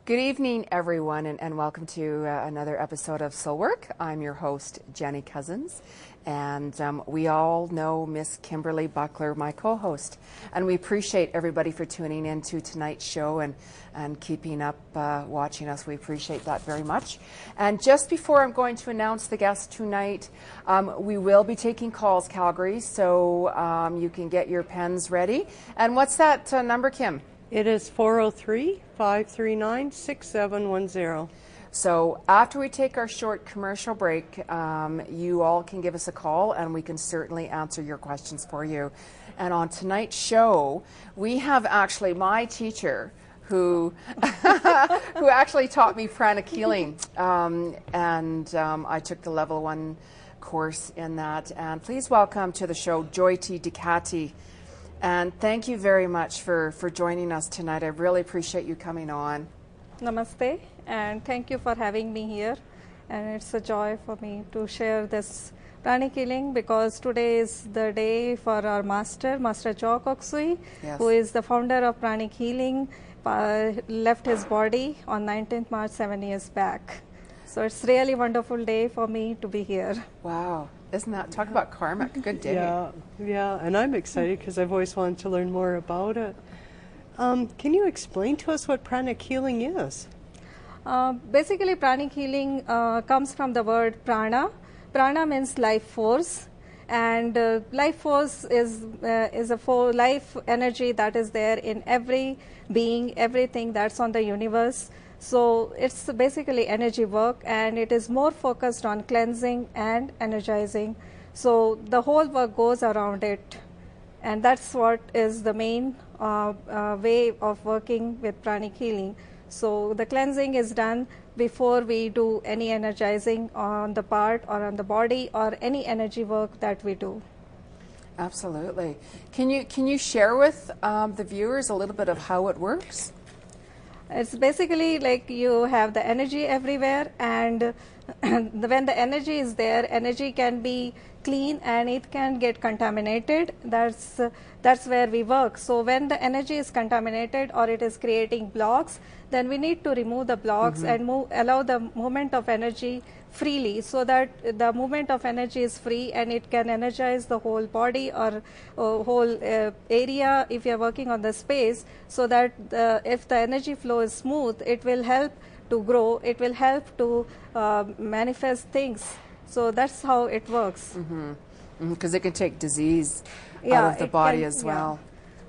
Good evening, everyone, and welcome to another episode of Soul Work. I'm your host, Jeni Cousins, and we all know Miss Kimberly Buckler, my co-host, and we appreciate everybody for tuning in to tonight's show and keeping up watching us. We appreciate that very much. And just before I'm going to announce the guest tonight, we will be taking calls, Calgary, so you can get your pens ready. And what's that number, Kim? It is 403-539-6710. So after we take our short commercial break, you all can give us a call and we can certainly answer your questions for you. And on tonight's show, we have actually my teacher who who actually taught me pranic healing. I took the level 1 course in that. And please welcome to the show Jyoti Dekate. And thank you very much for joining us tonight. I really appreciate you coming on. Namaste, and thank you for having me here. And it's a joy for me to share this pranic healing because today is the day for our master, Master Choa Kok Sui, Yes. who is the founder of pranic healing, left his body on 19th March 7 years back. So it's really wonderful day for me to be here. Wow. Isn't that, talk about karmic, good day. Yeah, and I'm excited because I've always wanted to learn more about it. Can you explain to us what pranic healing is? Basically, pranic healing comes from the word prana. Prana means life force, and life force is a life energy that is there in every being, everything that's on the universe. So it's basically energy work, and it is more focused on cleansing and energizing. So the whole work goes around it, and that's what is the main way of working with pranic healing. So the cleansing is done before we do any energizing on the part or on the body or any energy work that we do. Absolutely. Can you share with the viewers a little bit of how it works? It's basically like you have the energy everywhere, and when the energy is there, energy can be clean and it can get contaminated. That's where we work. So when the energy is contaminated or it is creating blocks, then we need to remove the blocks and allow the movement of energy freely, so that the movement of energy is free and it can energize the whole body or whole area if you are working on the space, so that if the energy flow is smooth, it will help to grow, it will help to manifest things. So that's how it works. Because it can take disease out of the body as well.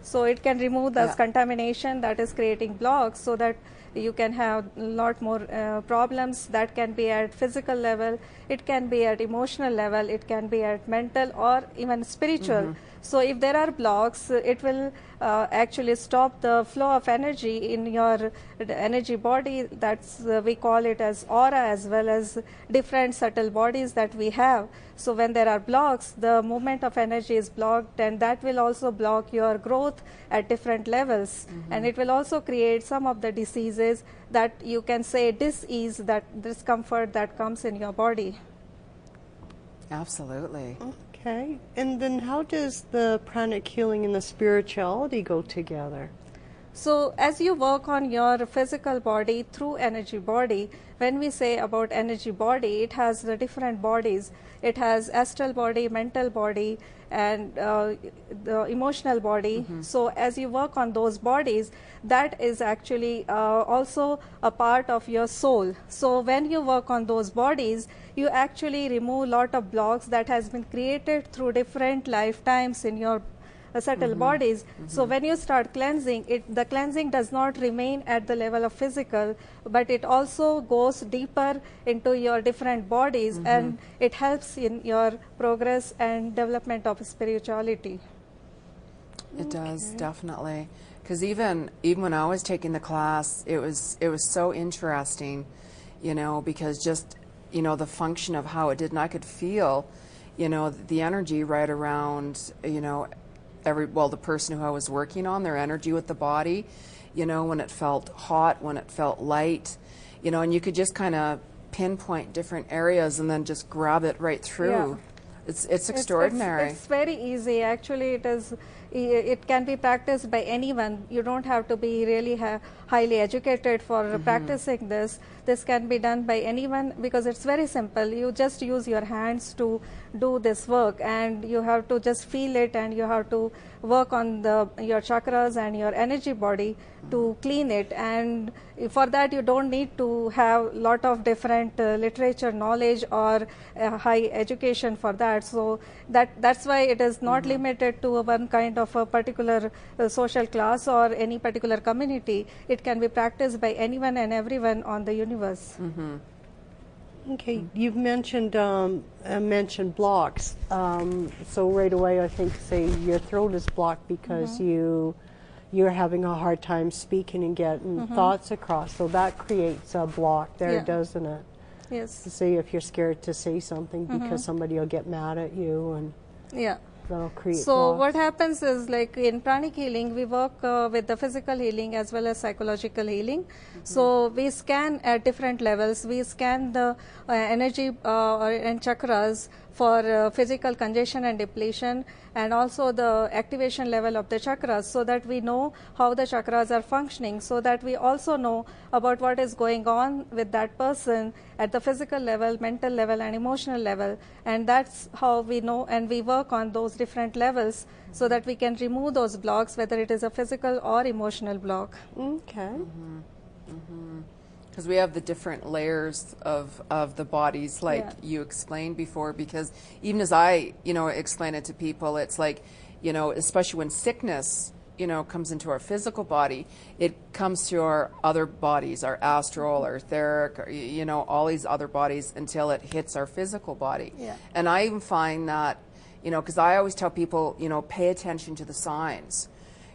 So it can remove the contamination that is creating blocks, so that you can have a lot more problems that can be at physical level, it can be at emotional level, it can be at mental or even spiritual. So if there are blocks, it will actually stop the flow of energy in your energy body. That's we call it as aura, as well as different subtle bodies that we have. So when there are blocks, the movement of energy is blocked, and that will also block your growth at different levels. And it will also create some of the diseases that you can say dis-ease, that discomfort that comes in your body. Absolutely. Okay, and then how does the pranic healing and the spirituality go together? So as you work on your physical body through energy body, when we say about energy body, it has the different bodies. It has astral body, mental body, and the emotional body. So as you work on those bodies, that is actually also a part of your soul. So when you work on those bodies, you actually remove a lot of blocks that has been created through different lifetimes in your subtle bodies. So when you start cleansing, the cleansing does not remain at the level of physical, but it also goes deeper into your different bodies, and it helps in your progress and development of spirituality. It does, definitely. Because even when I was taking the class, it was so interesting, because just the function of how it did, and I could feel, the energy right around, the person who I was working on, their energy with the body, when it felt hot, when it felt light, and you could just kind of pinpoint different areas and then just grab it right through. It's extraordinary. It's very easy. Actually, it can be practiced by anyone. You don't have to be really highly educated for practicing this. This can be done by anyone because it's very simple. You just use your hands to do this work, and you have to just feel it, and you have to work on your chakras and your energy body to clean it. And for that, you don't need to have a lot of different literature knowledge or high education for that. So that's why it is not limited to one kind of a particular social class or any particular community. It can be practiced by anyone and everyone on the universe. Okay, you've mentioned blocks. So right away, I think, say your throat is blocked because you're having a hard time speaking and getting thoughts across. So that creates a block there, doesn't it? Yes. Say if you're scared to say something because somebody will get mad at you, and that'll create blocks. What happens is, like in pranic healing, we work with the physical healing as well as psychological healing. So we scan at different levels. We scan the energy and chakras for physical congestion and depletion, and also the activation level of the chakras, so that we know how the chakras are functioning, so that we also know about what is going on with that person at the physical level, mental level, and emotional level. And that's how we know, and we work on those different levels so that we can remove those blocks, whether it is a physical or emotional block. Okay. Because we have the different layers of the bodies, like you explained before, because even as I, explain it to people, it's like, especially when sickness, comes into our physical body, it comes to our other bodies, our astral, our etheric, all these other bodies until it hits our physical body. Yeah. And I even find that, because I always tell people, pay attention to the signs,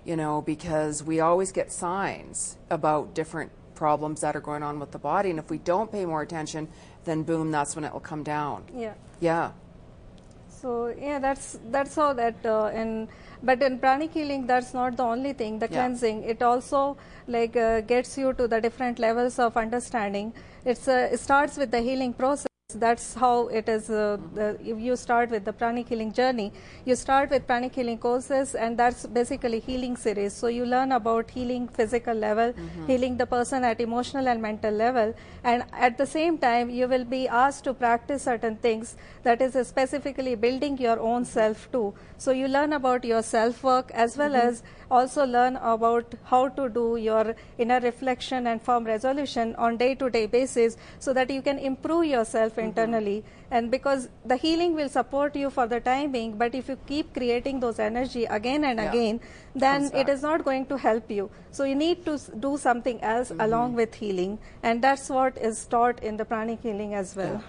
because we always get signs about different problems that are going on with the body, and if we don't pay more attention, then boom, that's when it will come down. So that's how that but in pranic healing, that's not the only thing. The cleansing, it also gets you to the different levels of understanding. It starts with the healing process. That's how it is. If you start with the pranic healing journey, you start with pranic healing courses, and that's basically healing series. So you learn about healing physical level, healing the person at emotional and mental level, and at the same time you will be asked to practice certain things that is specifically building your own self too. So you learn about your self work as well as also learn about how to do your inner reflection and firm resolution on day-to-day basis, so that you can improve yourself internally. And because the healing will support you for the time being, but if you keep creating those energy again and again, then it is not going to help you. So you need to do something else along with healing, and that's what is taught in the pranic healing as well.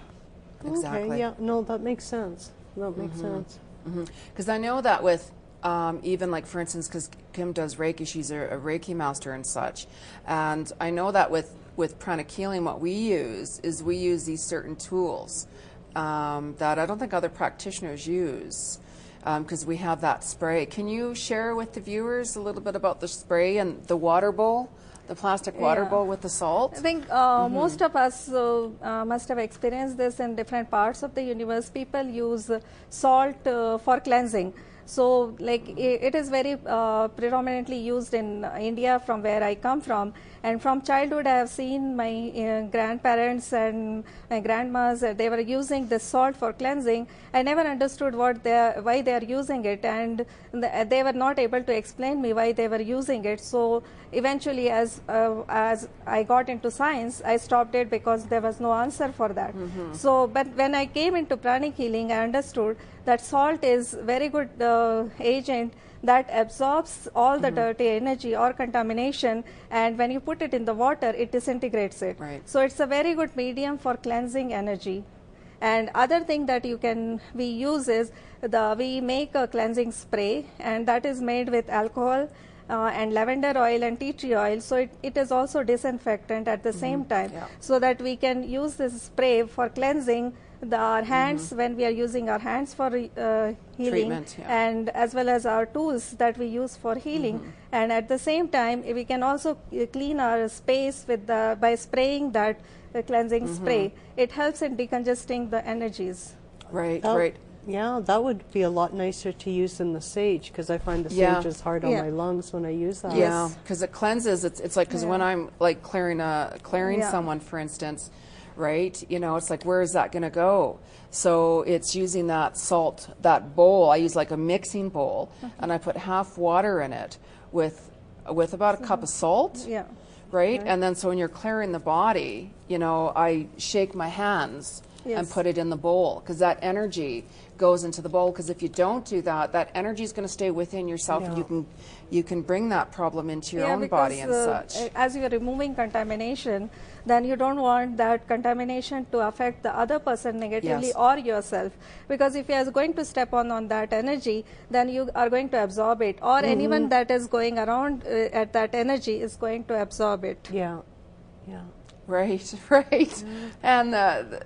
Exactly. Okay, yeah, no, that makes sense. That makes sense. Because I know that with even like, for instance, because Kim does Reiki, she's a Reiki master and such, and I know that with pranic healing, what we use these certain tools that I don't think other practitioners use, because we have that spray. Can you share with the viewers a little bit about the spray and the water bowl, the plastic water bowl with the salt? I think most of us must have experienced this in different parts of the universe. People use salt for cleansing. So it is very predominantly used in India, from where I come from. And from childhood, I have seen my grandparents and my grandmas, they were using this salt for cleansing. I never understood why they are using it, and they were not able to explain me why they were using it. So eventually, as I got into science, I stopped it because there was no answer for that. So, but when I came into pranic healing, I understood that salt is very good agent that absorbs all the dirty energy or contamination, and when you put it in the water, it disintegrates it. So it's a very good medium for cleansing energy. And other thing that we use is we make a cleansing spray, and that is made with alcohol and lavender oil and tea tree oil. So it is also disinfectant at the same time, so that we can use this spray for cleansing our hands when we are using our hands for healing, and as well as our tools that we use for healing. And at the same time, we can also clean our space by spraying that cleansing spray. It helps in decongesting the energies. Right. Yeah, that would be a lot nicer to use than the sage, because I find the Yeah. sage is hard on Yeah. my lungs when I use that. Yeah, because it cleanses. It's like, because when Yeah. I'm like clearing Yeah. someone, for instance, right? You know, it's like, where is that going to go? So it's using that salt, that bowl. I use like a mixing bowl, and I put half water in it with about a cup of salt. Yeah. Right? And then so when you're clearing the body, you know, I shake my hands and Yes. put it in the bowl, because that energy goes into the bowl. Because if you don't do that, that energy is going to stay within yourself, and Yeah. you can bring that problem into your Yeah, own because, body and such. as you are removing contamination, then you don't want that contamination to affect the other person negatively Yes. or yourself. Because if you are going to step on that energy, then you are going to absorb it, or anyone that is going around at that energy is going to absorb it. Yeah. Yeah. Right, right. And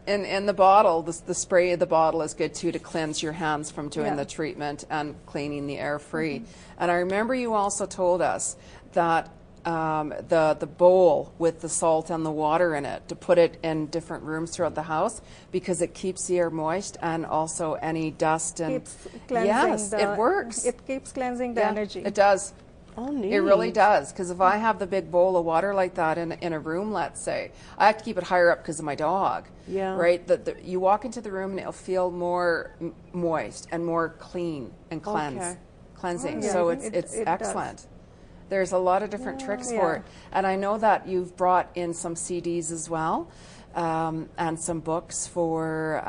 in the bottle, the spray of the bottle is good too, to cleanse your hands from doing Yeah. the treatment and cleaning the air free. And I remember you also told us that the bowl with the salt and the water in it, to put it in different rooms throughout the house, because it keeps the air moist, and also any dust and Keeps cleansing yes, the, it works. It keeps cleansing the Yeah, energy. It does. Oh, neat. It really does, because if I have the big bowl of water like that in a room, let's say, I have to keep it higher up because of my dog. Yeah. Right? You walk into the room and it'll feel more moist and more clean and cleansing. Yeah. So It it's does. excellent. There's a lot of different tricks for Yeah. it. And I know that you've brought in some CDs as well. And some books for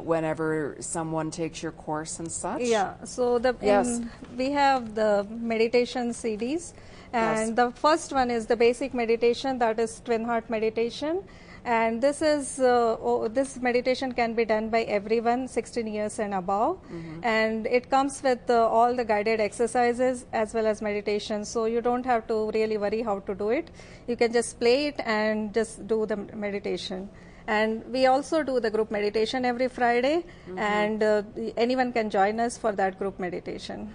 whenever someone takes your course and such. Yeah, so Yes. we have the meditation CDs, and Yes. the first one is the basic meditation, that is twin heart meditation, and this is this meditation can be done by everyone 16 years and above, and it comes with all the guided exercises as well as meditation, so you don't have to really worry how to do it. You can just play it and just do the meditation. And we also do the group meditation every Friday, and anyone can join us for that group meditation.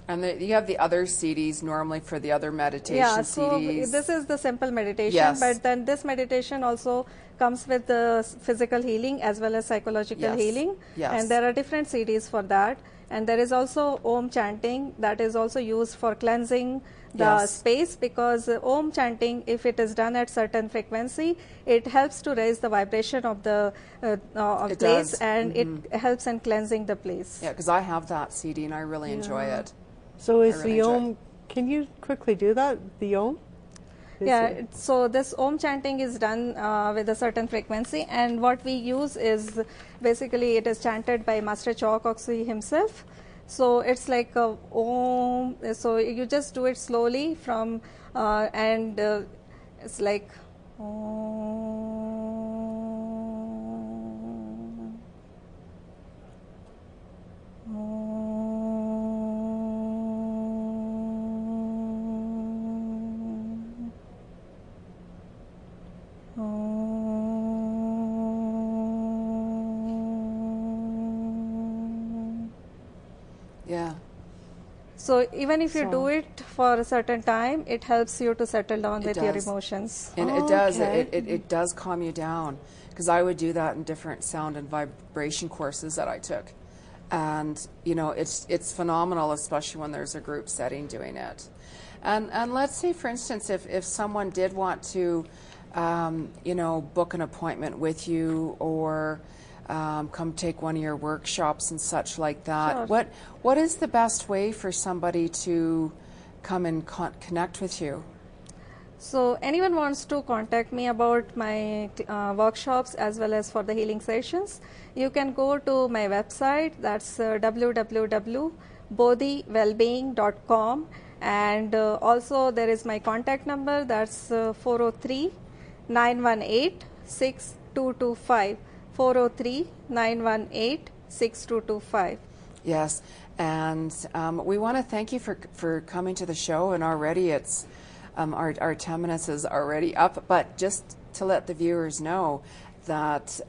And you have the other CDs normally for the other meditation Yeah, so CDs. this is the simple meditation, Yes. but then this meditation also comes with the physical healing as well as psychological Yes. healing. Yes. And there are different CDs for that. And there is also Om chanting that is also used for cleansing the Yes. space, because Om chanting, if it is done at certain frequency, it helps to raise the vibration of the It place, does. and it helps in cleansing the place. Yeah, because I have that CD and I really enjoy it. So is really the enjoy Om, can you quickly do that? The Om? Is Yeah, it- so this Om chanting is done with a certain frequency, and what we use is basically it is chanted by Master Chokoksi himself. So it's like a Om, so you just do it slowly from, and it's like Om. Yeah. So even if you So- do it for a certain time, it helps you to settle down It with your does. emotions. And Oh, it does. okay. It does calm you down, because I would do that in different sound and vibration courses that I took, and you know it's phenomenal, especially when there's a group setting doing it. And let's say, for instance, if someone did want to, you know, book an appointment with you, or come take one of your workshops and such like that. Sure. What is the best way for somebody to come and connect with you? So anyone wants to contact me about my workshops as well as for the healing sessions, you can go to my website, that's www.bodhiwellbeing.com, and also there is my contact number, that's 403-918-6225, 403-918-6225. Yes, and we want to thank you for coming to the show, and already it's our 10 minutes is already up, but just to let the viewers know that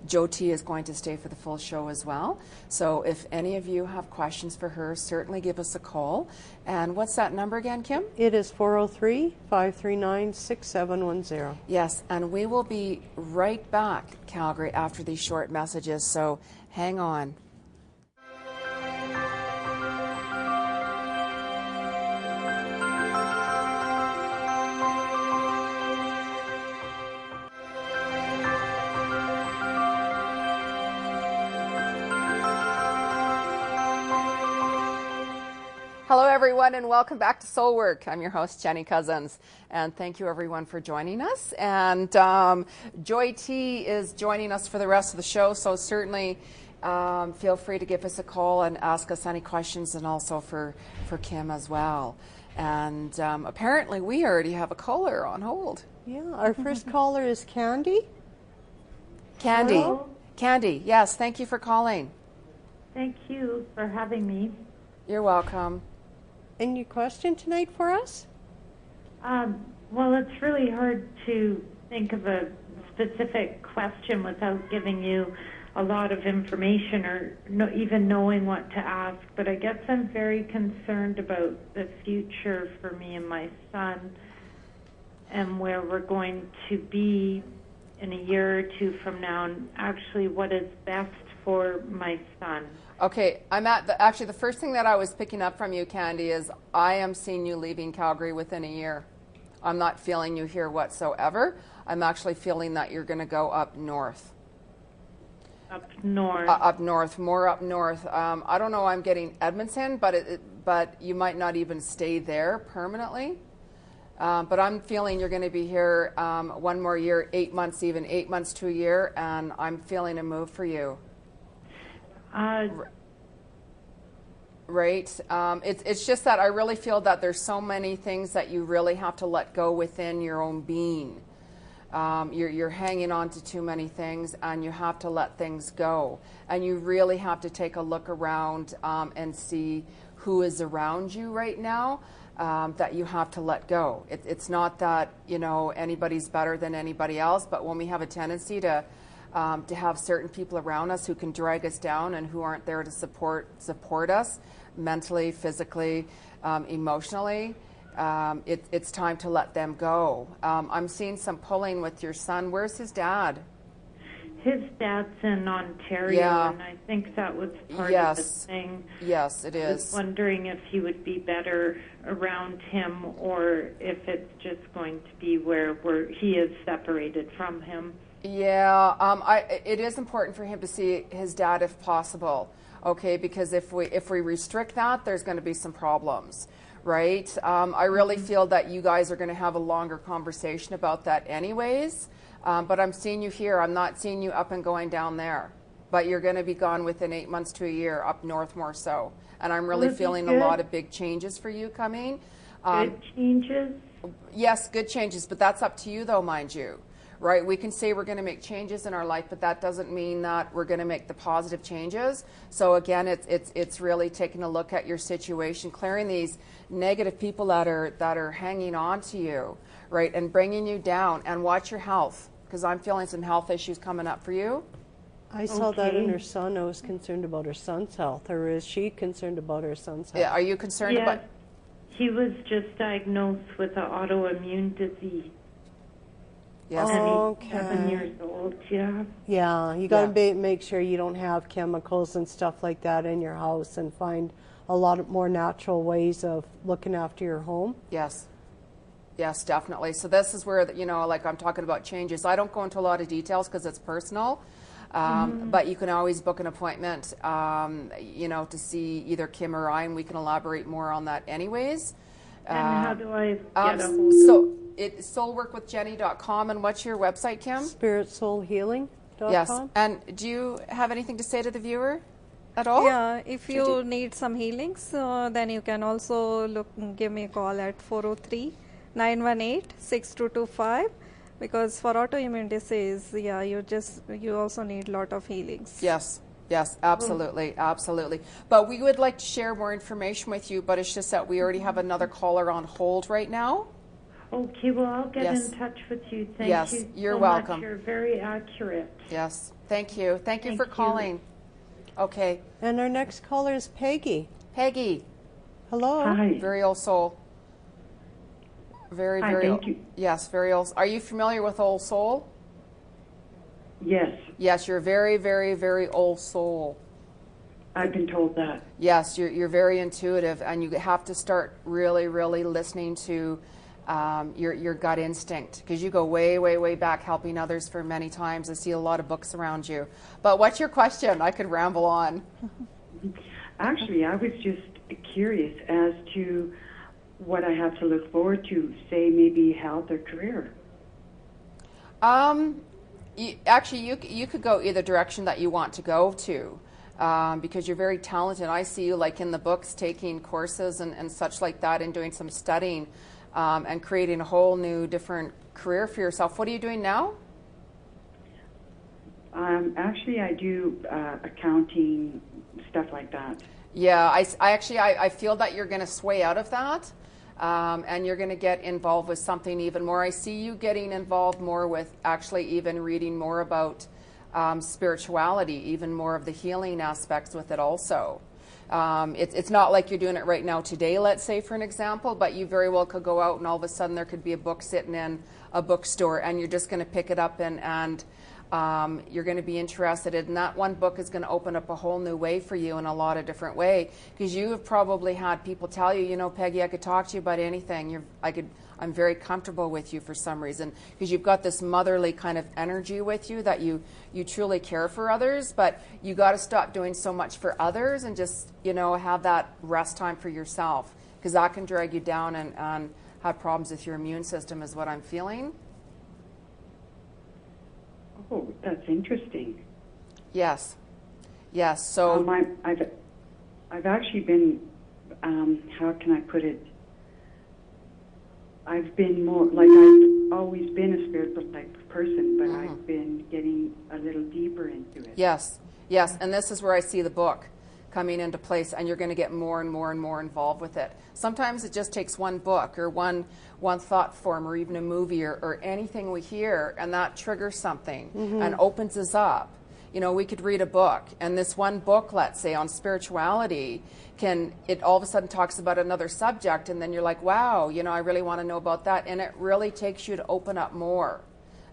Jyoti is going to stay for the full show as well. So if any of you have questions for her, certainly give us a call. And what's that number again, Kim? It is 403-539-6710. Yes, and we will be right back, Calgary, after these short messages. So hang on. Hello, everyone, and welcome back to Soul Work. I'm your host, Jeni Cousins, and thank you, everyone, for joining us. And Jyoti is joining us for the rest of the show, so certainly feel free to give us a call and ask us any questions, and also for Kim as well. And apparently, we already have a caller on hold. Yeah, our first caller is Candy. Candy. Hello? Candy, yes, thank you for calling. Thank you for having me. You're welcome. Any question tonight for us? Well, it's really hard to think of a specific question without giving you a lot of information or even knowing what to ask. But I guess I'm very concerned about the future for me and my son and where we're going to be in a year or two from now, and actually what is best for my son. Okay, actually the first thing that I was picking up from you, Candy, is I am seeing you leaving Calgary within a year. I'm not feeling you here whatsoever. I'm actually feeling that you're going to go up north. Up north. Up north, more up north. I don't know. I'm getting Edmonton, but you might not even stay there permanently. But I'm feeling you're going to be here one more year, 8 months, even 8 months to a year, and I'm feeling a move for you. Right. It's just that I really feel that there's so many things that you really have to let go within your own being. You're hanging on to too many things, and you have to let things go. And you really have to take a look around and see who is around you right now that you have to let go. It's not that, anybody's better than anybody else, but when we have a tendency to have certain people around us who can drag us down and who aren't there to support us mentally, physically, emotionally, it's time to let them go. I'm seeing some pulling with your son. Where's his dad? His dad's in Ontario, Yeah. and I think that was part Yes. of the thing. Yes, it I was is. wondering if he would be better around him, or if it's just going to be where he is separated from him. Yeah, it is important for him to see his dad if possible, okay? Because if we restrict that, there's going to be some problems, right? I really feel that you guys are going to have a longer conversation about that anyways, but I'm seeing you here. I'm not seeing you up and going down there, but you're going to be gone within 8 months to a year, up north more so. And I'm really feeling a lot of big changes for you coming. Good changes? Yes, good changes, but that's up to you though, mind you. Right, we can say we're going to make changes in our life, but that doesn't mean that we're going to make the positive changes. So again, it's really taking a look at your situation, clearing these negative people that are hanging on to you, right, and bringing you down. And watch your health, because I'm feeling some health issues coming up for you. I saw that in Okay. her son. I was concerned about her son's health. Or is she concerned about her son's health? Yeah, are you concerned about? He was just diagnosed with an autoimmune disease. Yes. And Okay. he's 7 years old, yeah. Yeah, you got to Yeah. make sure you don't have chemicals and stuff like that in your house, and find a lot more natural ways of looking after your home. Yes. Yes, definitely. So this is where, like I'm talking about changes. I don't go into a lot of details because it's personal, but you can always book an appointment, to see either Kim or I, and we can elaborate more on that anyways. And how do I get a hold of So it's soulworkwithjeni.com. And what's your website, Kim? SpiritSoulHealing.com. Yes. And do you have anything to say to the viewer at all? Yeah, if you need some healings, then you can also give me a call at 403-918-6225, because for autoimmune disease, you also need a lot of healings. Yes. Yes, absolutely, absolutely. But we would like to share more information with you, but it's just that we already have another caller on hold right now. Okay, well, I'll get Yes. in touch with you. Thank Yes, you you're so welcome. much. You're very accurate. Yes, thank you. Thank you Thank for you. calling. Okay, And our next caller is Peggy. Peggy, Hello. Hi. very old soul. Very, Hi, very thank old. you. Yes, very old. Are you familiar with old soul? Yes, Yes, you're very, very, very old soul. I've been told that. Yes, you're very intuitive, and you have to start really, really listening to your gut instinct, because you go way, way, way back helping others for many times. I see a lot of books around you. But what's your question? I could ramble on. Actually, I was just curious as to what I have to look forward to, say maybe health or career. You could go either direction that you want to go to, because you're very talented. I see you like in the books taking courses and such like that, and doing some studying and creating a whole new different career for yourself. What are you doing now? Actually, I do accounting, stuff like that. Yeah, I feel that you're going to sway out of that, and you're going to get involved with something even more. I see you getting involved more with actually even reading more about spirituality, even more of the healing aspects with it also. It's not like you're doing it right now today, let's say, for an example, but you very well could go out and all of a sudden there could be a book sitting in a bookstore, and you're just going to pick it up and you're going to be interested in that. One book is going to open up a whole new way for you in a lot of different way, because you have probably had people tell you, you know, Peggy, I could talk to you about anything. I'm very comfortable with you for some reason, because you've got this motherly kind of energy with you that you truly care for others, but you got to stop doing so much for others and just, you know, have that rest time for yourself, because that can drag you down and have problems with your immune system is what I'm feeling. Oh, that's interesting. Yes. Yes. So I've actually been, how can I put it? I've been more, like I've always been a spiritual type of person, but I've been getting a little deeper into it. Yes. Yes. And this is where I see the book coming into place, and you're going to get more and more and more involved with it. Sometimes it just takes one book or one thought form or even a movie or anything we hear, and that triggers something and opens us up. You know, we could read a book, and this one book, let's say, on spirituality, it all of a sudden talks about another subject, and then you're like, wow, you know, I really want to know about that, and it really takes you to open up more,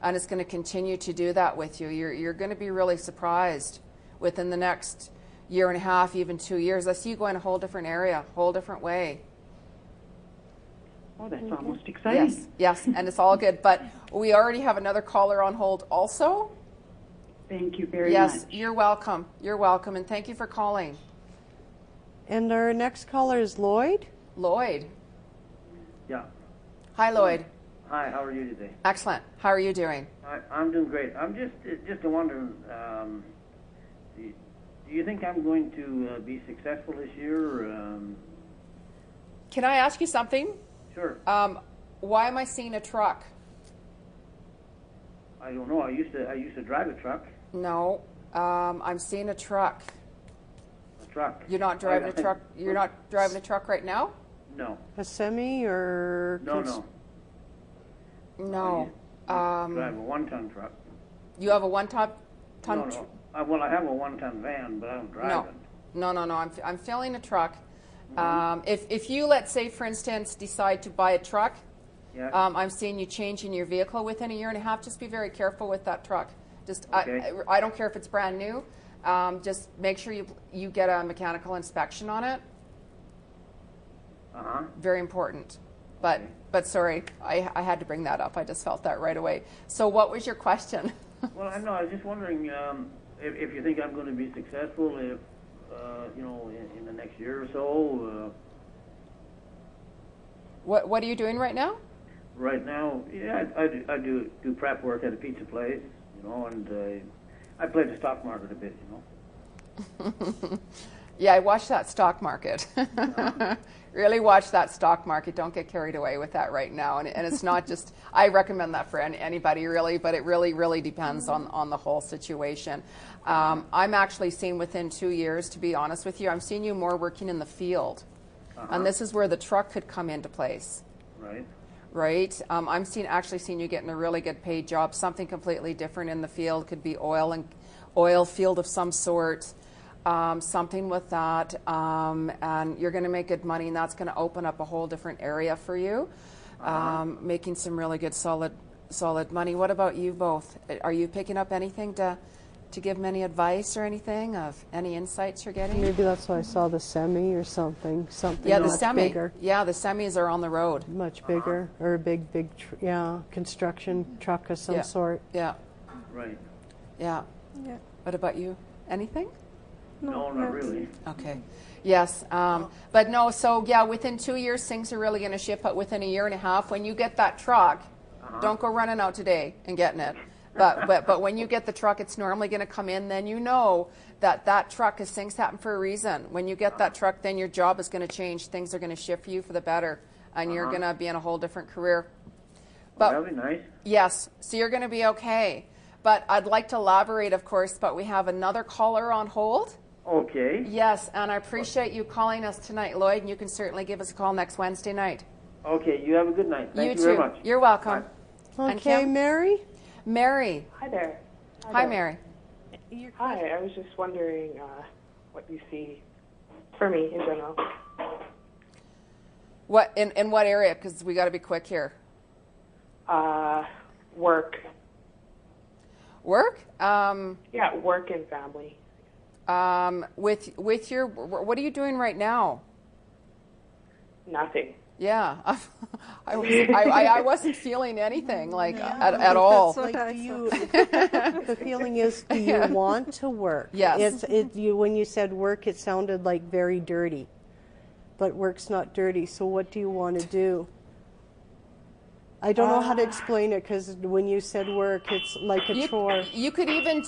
and it's going to continue to do that with you. You're going to be really surprised within the next year and a half, even 2 years. I see you going a whole different area, whole different way. Oh, that's almost exciting. Yes, yes, and it's all good. But we already have another caller on hold also. Thank you very much. Yes, you're welcome. You're welcome, and thank you for calling. And our next caller is Lloyd. Lloyd. Yeah. Hi, Lloyd. Hi, how are you today? Excellent. How are you doing? I'm doing great. I'm just wondering, do you think I'm going to be successful this year? Can I ask you something? Sure. Why am I seeing a truck? I don't know. I used to drive a truck. No, I'm seeing a truck. A truck. You're not driving a truck. You're not driving a truck right now? No. A semi or? No. No. I drive a one-ton truck. You have a one-ton? No. Well, I have a one-ton van, but I don't drive it. No. I'm filling a truck. If you, let's say, for instance, decide to buy a truck, Yes. I'm seeing you changing your vehicle within a year and a half. Just be very careful with that truck. Just Okay. I don't care if it's brand new. Just make sure you get a mechanical inspection on it. Uh-huh. Very important. But sorry, I had to bring that up. I just felt that right away. So what was your question? Well, I know. I was just wondering if you think I'm going to be successful, if in the next year or so. What are you doing right now? Right now, yeah, I do prep work at a pizza place, and I play the stock market a bit, Yeah, I watch that stock market. Really watch that stock market. Don't get carried away with that right now. And it's not just, I recommend that for anybody really, but it really, really depends on the whole situation. I'm actually seeing within 2 years, to be honest with you, I'm seeing you more working in the field. And this is where the truck could come into place. Right. right? I'm actually seeing you getting a really good paid job, something completely different in the field. Could be oil field of some sort, something with that, and you're going to make good money, and that's going to open up a whole different area for you, making some really good solid money. What about you both? Are you picking up anything to give them any advice or anything of any insights you're getting? Maybe that's why I saw the semi or something Yeah, the much semi. bigger. Yeah, the semis are on the road. Much bigger, or a big, construction truck of some sort. Yeah. Right. Yeah. Yeah. What about you? Anything? No, not really. Okay. Yes. But no, so yeah, within 2 years, things are really going to shift. But within a year and a half, when you get that truck, don't go running out today and getting it. But when you get the truck, it's normally going to come in. Then you know that truck, because things happen for a reason. When you get that truck, then your job is going to change. Things are going to shift for you for the better, and you're going to be in a whole different career. But That'd be nice. yes, so you're going to be okay. But I'd like to elaborate, of course, but we have another caller on hold. Okay. Yes, and I appreciate you calling us tonight, Lloyd, and you can certainly give us a call next Wednesday night. Okay, you have a good night. Thank you too. very much. You're welcome. Bye. And Okay, Kim? Mary? Mary. Hi there. Hi, Mary. Hi, I was just wondering what you see for me in general. What in what area? Because we got to be quick here. Work. Work? Yeah, work and family. With your, what are you doing right now? Nothing. Yeah, I wasn't feeling anything at all. That's what I The feeling is, do you want to work? Yes. When you said work, it sounded like very dirty, but work's not dirty. So what do you want to do? I don't know how to explain it, because when you said work, it's like a chore. You could even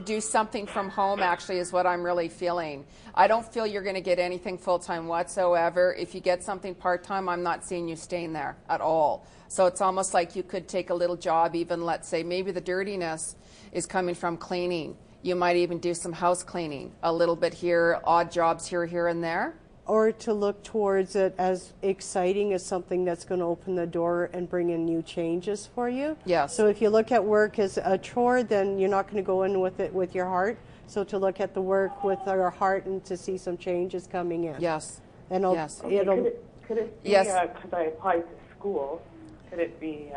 do something from home, actually, is what I'm really feeling. I don't feel you're going to get anything full-time whatsoever. If you get something part-time, I'm not seeing you staying there at all. So it's almost like you could take a little job, even, let's say, maybe the dirtiness is coming from cleaning. You might even do some house cleaning, a little bit here, odd jobs here, and there. Or to look towards it as exciting as something that's going to open the door and bring in new changes for you. Yes. So if you look at work as a chore, then you're not going to go in with it with your heart. So to look at the work with our heart and to see some changes coming in. Yes. And yes. Okay, could it be, Yes. because I applied to school, could it be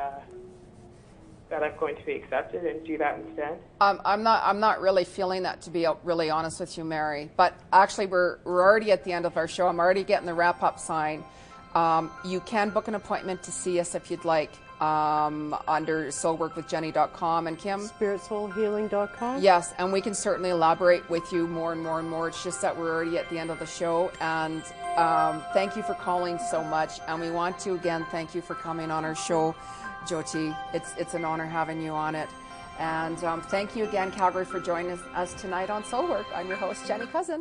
that I'm going to be accepted and do that instead? I'm not really feeling that, to be really honest with you, Mary. But actually, we're already at the end of our show. I'm already getting the wrap-up sign. You can book an appointment to see us if you'd like under soulworkwithjeni.com. And Kim? SpiritSoulHealing.com? Yes, and we can certainly elaborate with you more and more and more. It's just that we're already at the end of the show. And thank you for calling so much. And we want to, again, thank you for coming on our show, Jyoti. It's an honor having you on it. And thank you again, Calgary, for joining us tonight on Soul Work. I'm your host, Jeni Cousin.